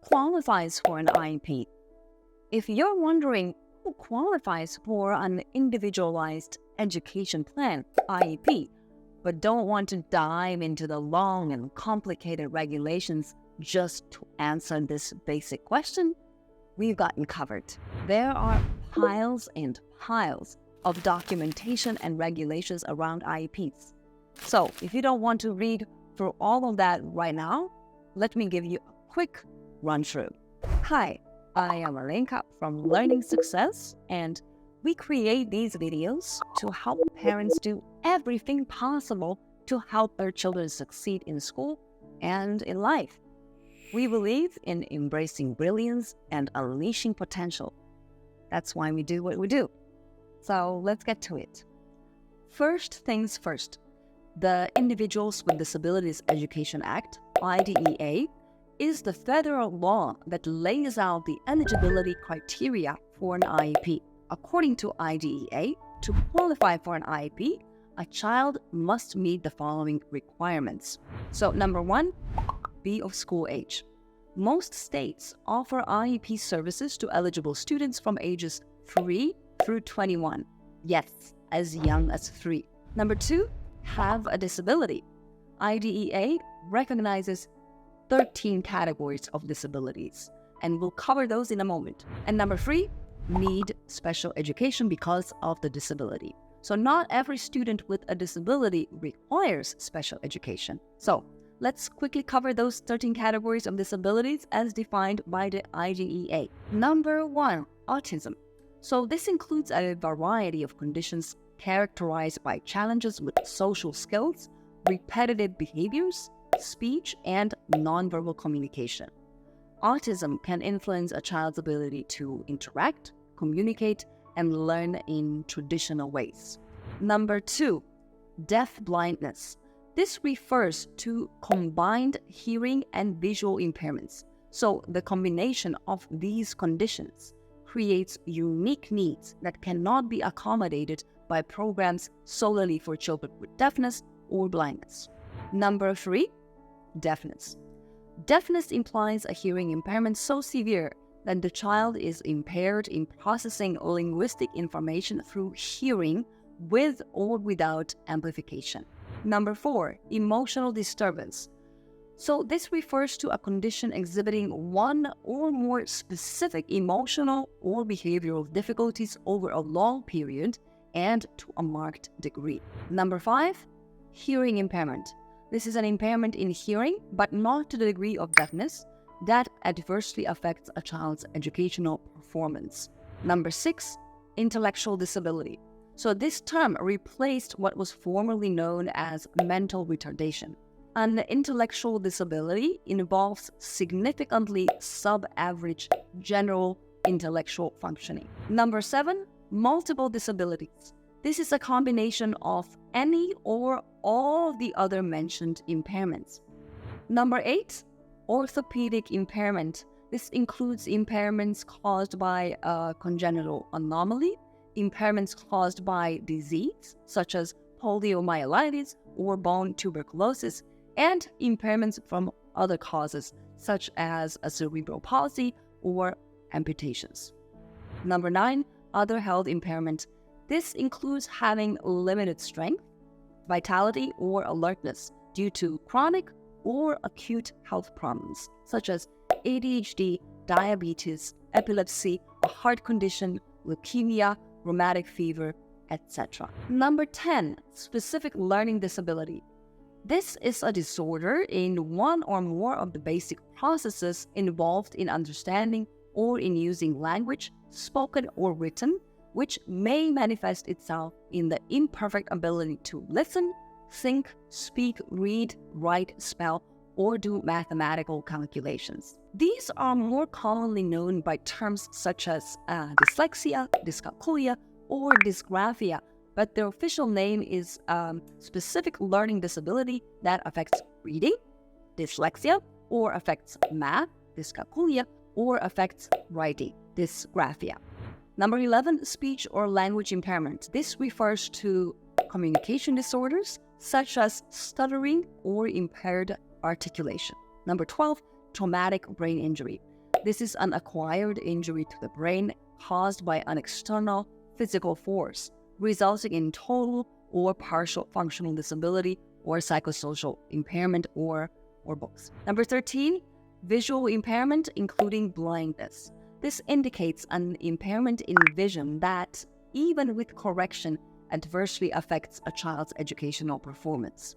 qualifies for an IEP? If you're wondering who qualifies for an Individualized Education Plan, IEP, but don't want to dive into the long and complicated regulations just to answer this basic question, we've gotten covered. There are piles and piles of documentation and regulations around IEPs. So if you don't want to read through all of that right now, let me give you a quick run-through. Hi, I am Alenka from Learning Success, and we create these videos to help parents do everything possible to help their children succeed in school and in life. We believe in embracing brilliance and unleashing potential. That's why we do what we do. So let's get to it. First things first, the Individuals with Disabilities Education Act, IDEA, is the federal law that lays out the eligibility criteria for an IEP. According to IDEA, to qualify for an IEP, a child must meet the following requirements. So number one, be of school age. Most states offer IEP services to eligible students from ages 3 through 21. Yes, as young as 3. Number two, have a disability. IDEA recognizes 13 categories of disabilities, and we'll cover those in a moment. And number three, need special education because of the disability. So not every student with a disability requires special education. So let's quickly cover those 13 categories of disabilities as defined by the IDEA. Number one, autism. So this includes a variety of conditions characterized by challenges with social skills, repetitive behaviors, speech, and nonverbal communication. Autism can influence a child's ability to interact, communicate, and learn in traditional ways. Number two, deaf blindness. This refers to combined hearing and visual impairments. So the combination of these conditions creates unique needs that cannot be accommodated by programs solely for children with deafness or blindness. Number three, deafness. Deafness implies a hearing impairment so severe that the child is impaired in processing linguistic information through hearing with or without amplification. Number four, emotional disturbance. So this refers to a condition exhibiting one or more specific emotional or behavioral difficulties over a long period and to a marked degree. Number five, hearing impairment. This is an impairment in hearing, but not to the degree of deafness that adversely affects a child's educational performance. Number six, intellectual disability. So this term replaced what was formerly known as mental retardation. An intellectual disability involves significantly sub-average general intellectual functioning. Number seven, multiple disabilities. This is a combination of any or all of the other mentioned impairments. Number eight, orthopedic impairment. This includes impairments caused by a congenital anomaly, impairments caused by disease, such as poliomyelitis or bone tuberculosis, and impairments from other causes, such as a cerebral palsy or amputations. Number nine, other health impairment. This includes having limited strength, vitality, or alertness due to chronic or acute health problems, such as ADHD, diabetes, epilepsy, a heart condition, leukemia, rheumatic fever, etc. Number 10, specific learning disability. This is a disorder in one or more of the basic processes involved in understanding or in using language, spoken or written, which may manifest itself in the imperfect ability to listen, think, speak, read, write, spell, or do mathematical calculations. These are more commonly known by terms such as dyslexia, dyscalculia, or dysgraphia, but their official name is specific learning disability that affects reading, dyslexia, or affects math, dyscalculia, or affects writing, dysgraphia. Number 11, speech or language impairment. This refers to communication disorders such as stuttering or impaired articulation. Number 12, traumatic brain injury. This is an acquired injury to the brain caused by an external physical force, resulting in total or partial functional disability or psychosocial impairment or both. Number 13, visual impairment, including blindness. This indicates an impairment in vision that, even with correction, adversely affects a child's educational performance.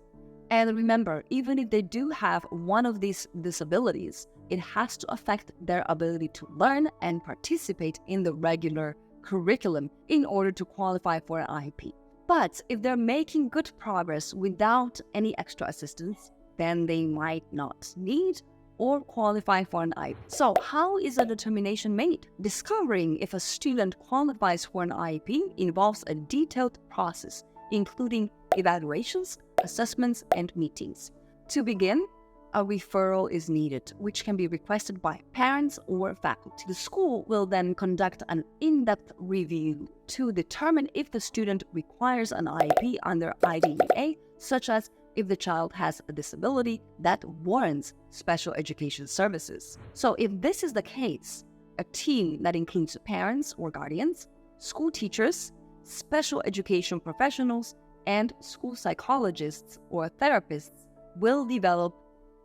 And remember, even if they do have one of these disabilities, it has to affect their ability to learn and participate in the regular curriculum in order to qualify for an IEP. But if they're making good progress without any extra assistance, then they might not need or qualify for an IEP. So how is a determination made? Discovering if a student qualifies for an IEP involves a detailed process, including evaluations, assessments, and meetings. To begin, a referral is needed, which can be requested by parents or faculty. The school will then conduct an in-depth review to determine if the student requires an IEP under IDEA, such as if the child has a disability that warrants special education services. So if this is the case, a team that includes parents or guardians, school teachers, special education professionals, and school psychologists or therapists will develop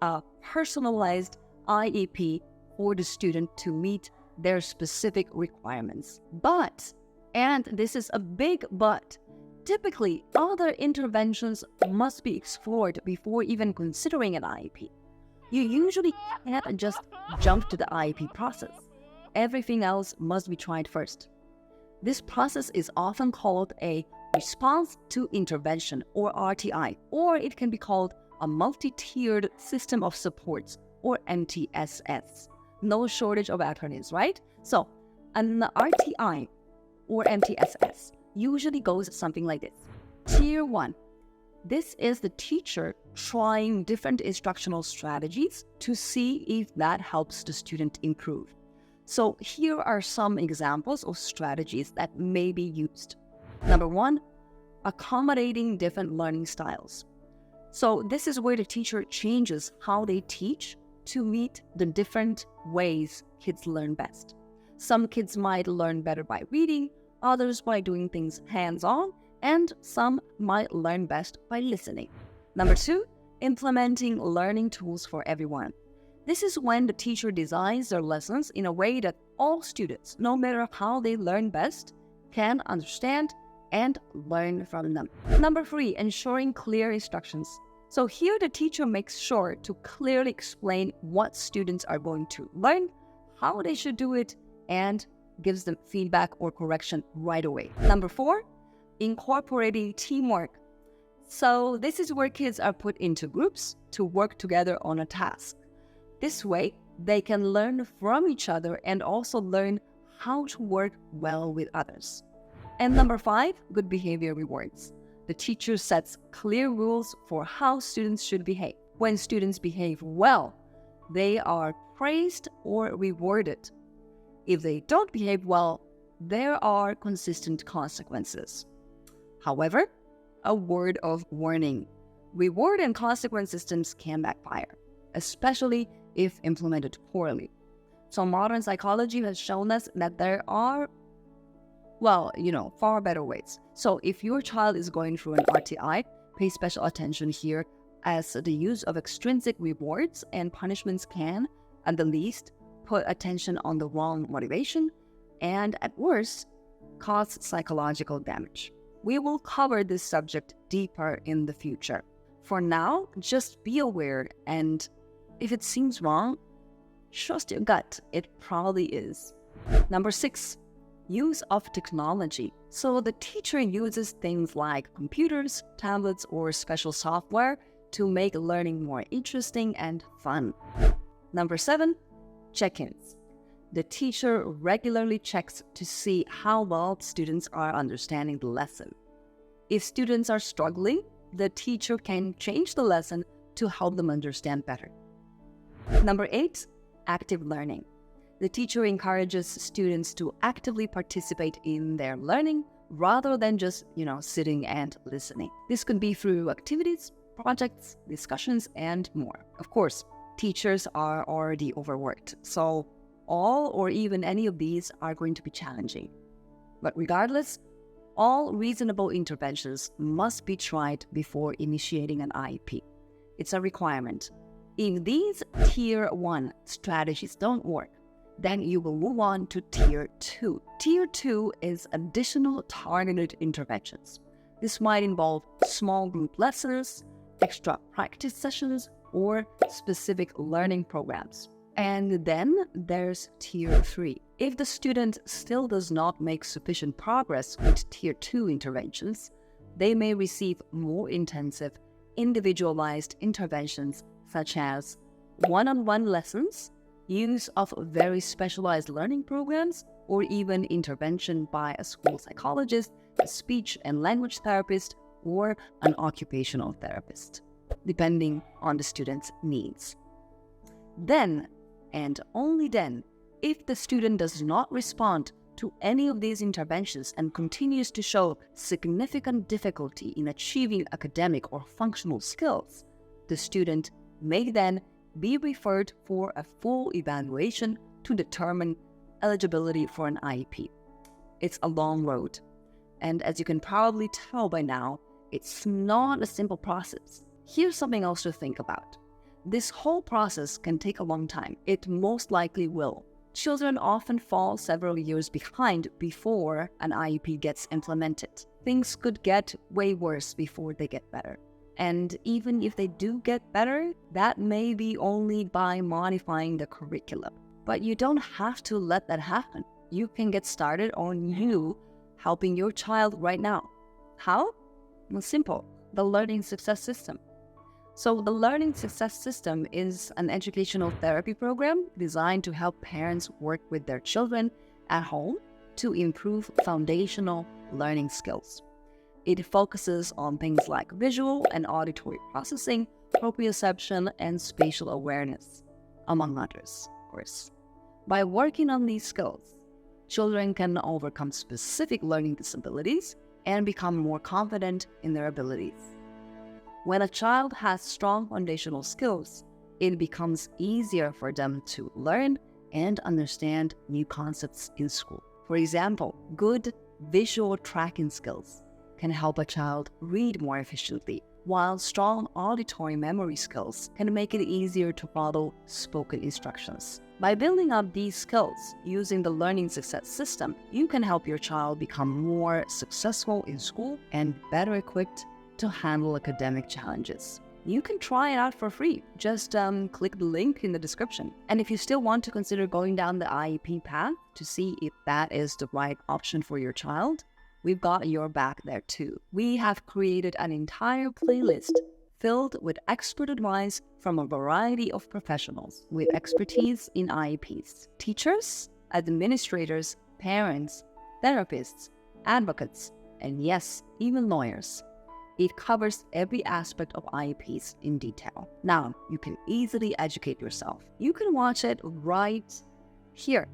a personalized IEP for the student to meet their specific requirements. But, and this is a big but, typically other interventions must be explored before even considering an IEP. You usually can't just jump to the IEP process. Everything else must be tried first. This process is often called a response to intervention, or RTI, or it can be called a multi-tiered system of supports, or MTSS. No shortage of acronyms, right? So, an RTI, or MTSS, usually goes something like this. Tier 1. This is the teacher trying different instructional strategies to see if that helps the student improve. So here are some examples of strategies that may be used. Number 1, accommodating different learning styles. So this is where the teacher changes how they teach to meet the different ways kids learn best. Some kids might learn better by reading, others by doing things hands-on, and some might learn best by listening. Number 2, implementing learning tools for everyone. This is when the teacher designs their lessons in a way that all students, no matter how they learn best, can understand and learn from them. Number 3, ensuring clear instructions. So here the teacher makes sure to clearly explain what students are going to learn, how they should do it, and gives them feedback or correction right away. Number 4, incorporating teamwork. So this is where kids are put into groups to work together on a task. This way, they can learn from each other and also learn how to work well with others. And number 5, good behavior rewards. The teacher sets clear rules for how students should behave. When students behave well, they are praised or rewarded. If they don't behave well, there are consistent consequences. However, a word of warning: reward and consequence systems can backfire, especially if implemented poorly. So modern psychology has shown us that there are, far better ways. So if your child is going through an RTI, pay special attention here, as the use of extrinsic rewards and punishments can, at the least, put attention on the wrong motivation and, at worst, cause psychological damage. We will cover this subject deeper in the future. For now, just be aware, and if it seems wrong, trust your gut, it probably is. Number 6, use of technology. So the teacher uses things like computers, tablets, or special software to make learning more interesting and fun. Number 7, check-ins. The teacher regularly checks to see how well students are understanding the lesson. If students are struggling, the teacher can change the lesson to help them understand better. Number 8, active learning. The teacher encourages students to actively participate in their learning rather than just, sitting and listening. This could be through activities, projects, discussions, and more. Of course, teachers are already overworked, so all or even any of these are going to be challenging. But regardless, all reasonable interventions must be tried before initiating an IEP. It's a requirement. If these Tier 1 strategies don't work, then you will move on to Tier 2. Tier 2 is additional targeted interventions. This might involve small group lessons, extra practice sessions, or specific learning programs. And then there's Tier 3. If the student still does not make sufficient progress with Tier 2 interventions, they may receive more intensive, individualized interventions such as one-on-one lessons, use of very specialized learning programs, or even intervention by a school psychologist, a speech and language therapist, or an occupational therapist, depending on the student's needs. Then, and only then, if the student does not respond to any of these interventions and continues to show significant difficulty in achieving academic or functional skills, the student may then be referred for a full evaluation to determine eligibility for an IEP. It's a long road, and as you can probably tell by now, it's not a simple process. Here's something else to think about. This whole process can take a long time. It most likely will. Children often fall several years behind before an IEP gets implemented. Things could get way worse before they get better. And even if they do get better, that may be only by modifying the curriculum. But you don't have to let that happen. You can get started on you helping your child right now. How? Well, simple. The Learning Success System. So the Learning Success System is an educational therapy program designed to help parents work with their children at home to improve foundational learning skills. It focuses on things like visual and auditory processing, proprioception, and spatial awareness, among others, of course. By working on these skills, children can overcome specific learning disabilities and become more confident in their abilities. When a child has strong foundational skills, it becomes easier for them to learn and understand new concepts in school. For example, good visual tracking skills can help a child read more efficiently, while strong auditory memory skills can make it easier to follow spoken instructions. By building up these skills using the Learning Success System, you can help your child become more successful in school and better equipped to handle academic challenges. You can try it out for free. Just click the link in the description. And if you still want to consider going down the IEP path to see if that is the right option for your child, we've got your back there too. We have created an entire playlist filled with expert advice from a variety of professionals with expertise in IEPs. Teachers, administrators, parents, therapists, advocates, and yes, even lawyers. It covers every aspect of IEPs in detail. Now, you can easily educate yourself. You can watch it right here